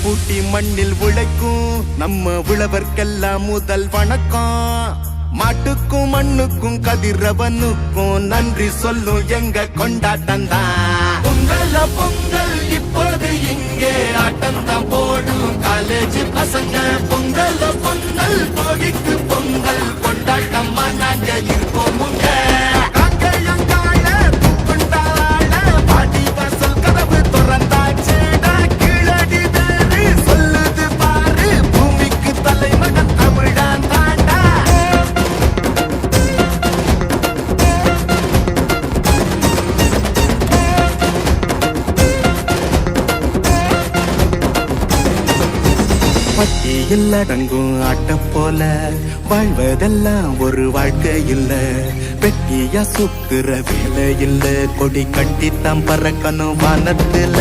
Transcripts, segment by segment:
பூட்டி மண்ணில் உழைக்கும் நம்ம உழவர்க்கெல்லாம் முதல் வணக்கம். மாட்டுக்கும் மண்ணுக்கும் கதிரவனுக்கும் நன்றி சொல்லும் எங்க கொண்டாட்டம் தான். பொங்கல் பொங்கல் இப்போது இங்கே ஆட்டம் தான் போடும் காலேஜ் பசங்க. பொங்கல் பொங்கல் போகிக்கு பொங்கல் கொண்டாட்டமா நாங்க இருப்போம். பட்டியில் அடங்கும் ஆட்ட போல வாழ்வதெல்லாம் ஒரு வாழ்க்கை இல்ல. வெட்டியா சுத்துற வேலை இல்ல, கொடி கட்டித்தான் பறக்கணும் வானத்துல.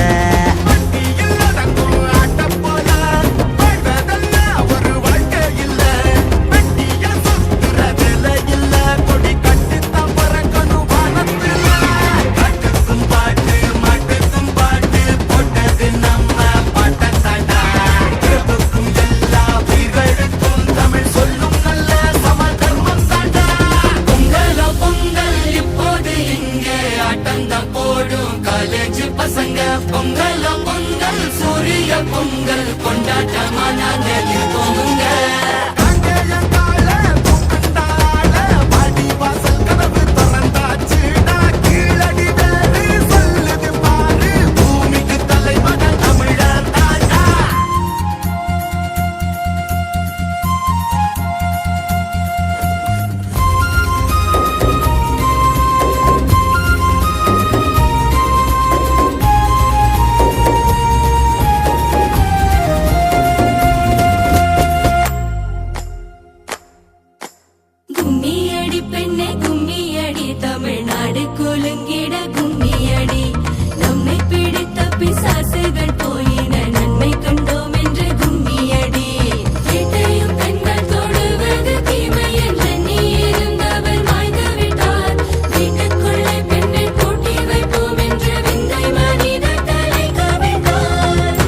பொங்கல் பொங்கல் சூரிய பொங்கல் கொண்டாட்டமா நாங்க இருக்கோங்க. தமிழ்நாடு குலுங்கிட கும்மியடி, நம்மை பிடித்த பிசாசுகள் போயின நன்மை கண்டோம் என்று கும்மியடி. கேட்டையும் கண்கள் தொடுவது தீமை என்று நீ இருந்தவர் மாய்ந்து விட்டார். வீட்டுக்குள்ளே பெண்ணை பூட்டி வைப்போம் என்று விந்தை மனிதர் தலை கவிழ்ந்தார்.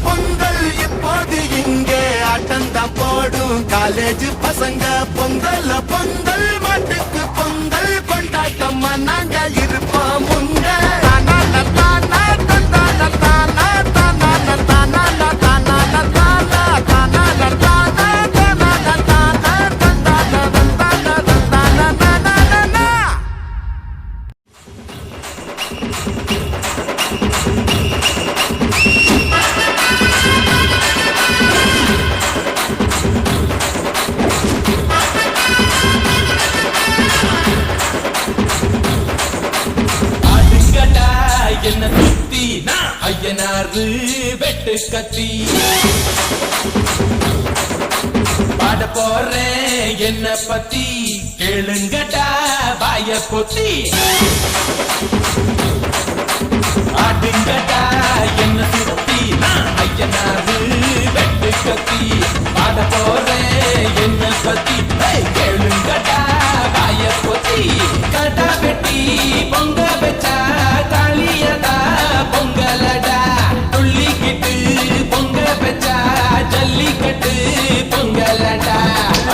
பொங்கல் இப்போது இங்கே ஆட்டந்தான் போடும் காலேஜ் பசங்க. பொங்கல் பொங்கல் மாட்டுக்கு பொங்கல் கொண்டாட்டமா நாங்க இருப்போம் முங்க. என்ன சுத்தி நான் ஐயனாரு வெட்டு கத்தி பாட போறேன் என்ன பத்தி கேளுங்கடா வாய பொத்தி. ஆடுங்கடா என்ன சுத்தி நான் ஐயனாரு வெட்டு கத்தி பாட போறேன் என்ன பத்தி கேளுங்கடா வாய பொத்தி. கடா வெட்டி பொங்க வச்சா காளியடா பொங்கலடா, துள்ளிக்கிட்டு பொங்க வச்சா ஜல்லிக்கட்டு பொங்கலடா.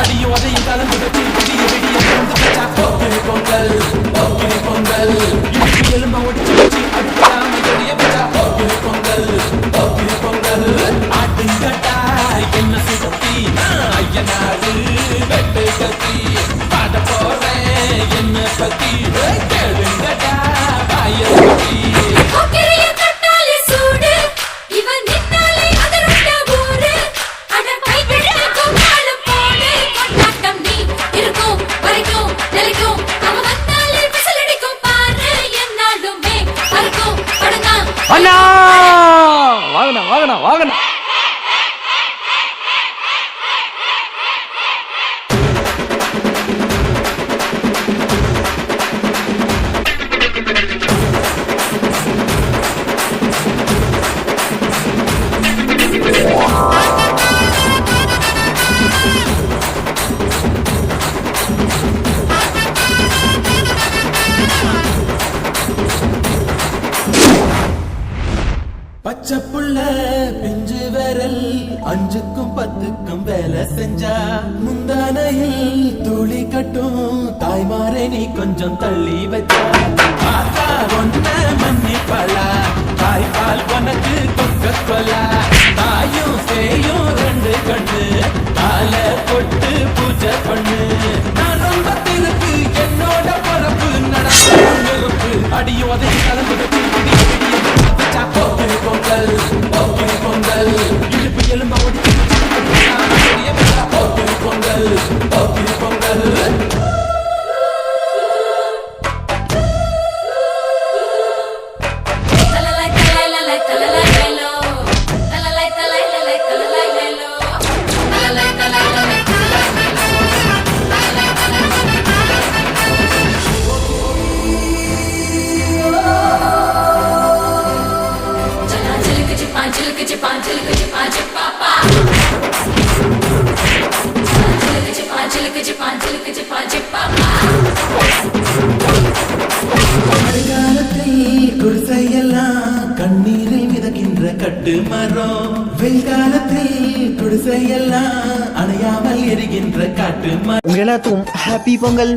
அடியும் அதையும் கலந்து வச்சு விடிய விடிய வச்சா போக்கிரி பொங்கல் போக்கிரி பொங்கல். இடிக்கு எலும்ப ஒடிச்சு வச்சு அடுத்தாம எடிய வச்சா போக்கிரி பொங்கல் போக்கிரி பொங்கல். ஆட்டுங்கட்டா என்ன சுத்தி நான் ஐயனாரு வெட்டு கத்தி பாட போறேன் என்ன பத்தி கேளுங்கடா வாய பொத்தி. அண்ணா வாங்கண்ணா வாங்கண்ணா வாங்கண்ணா. பச்சை புள்ள பிஞ்சு விரல் 5க்கும் 10க்கும் வேலை செஞ்சா முந்தானையில் துளி கட்டும் தாய்மாரை நீ கொஞ்சம் தள்ளி வச்சா ஆத்தா ஒன்ன மன்னிப்பலா தாய்பால் உனக்கு கொக்க கொலா தாயும் சேயும் 2 கண்ணு கால போட்டு பூஜை பண்ணு நான் ரொம்ப திருப்பு என்னோட பரப்பு நடப்பு அடியும் அதை கலந்து பொங்கல் பொங்கல் இடுப்பு எலும்ப ஒடிச்சு பொங்கல் பொங்கல் குடிசையெல்லாம் கண்ணீரில் மிதக்கின்ற கட்டு மரம் வெயில்காலத்தில் குடிசையெல்லாம் அணையாமல் எரிகின்ற காட்டு மரம் உங்க எல்லாத்துக்கும் ஹாப்பி பொங்கல்.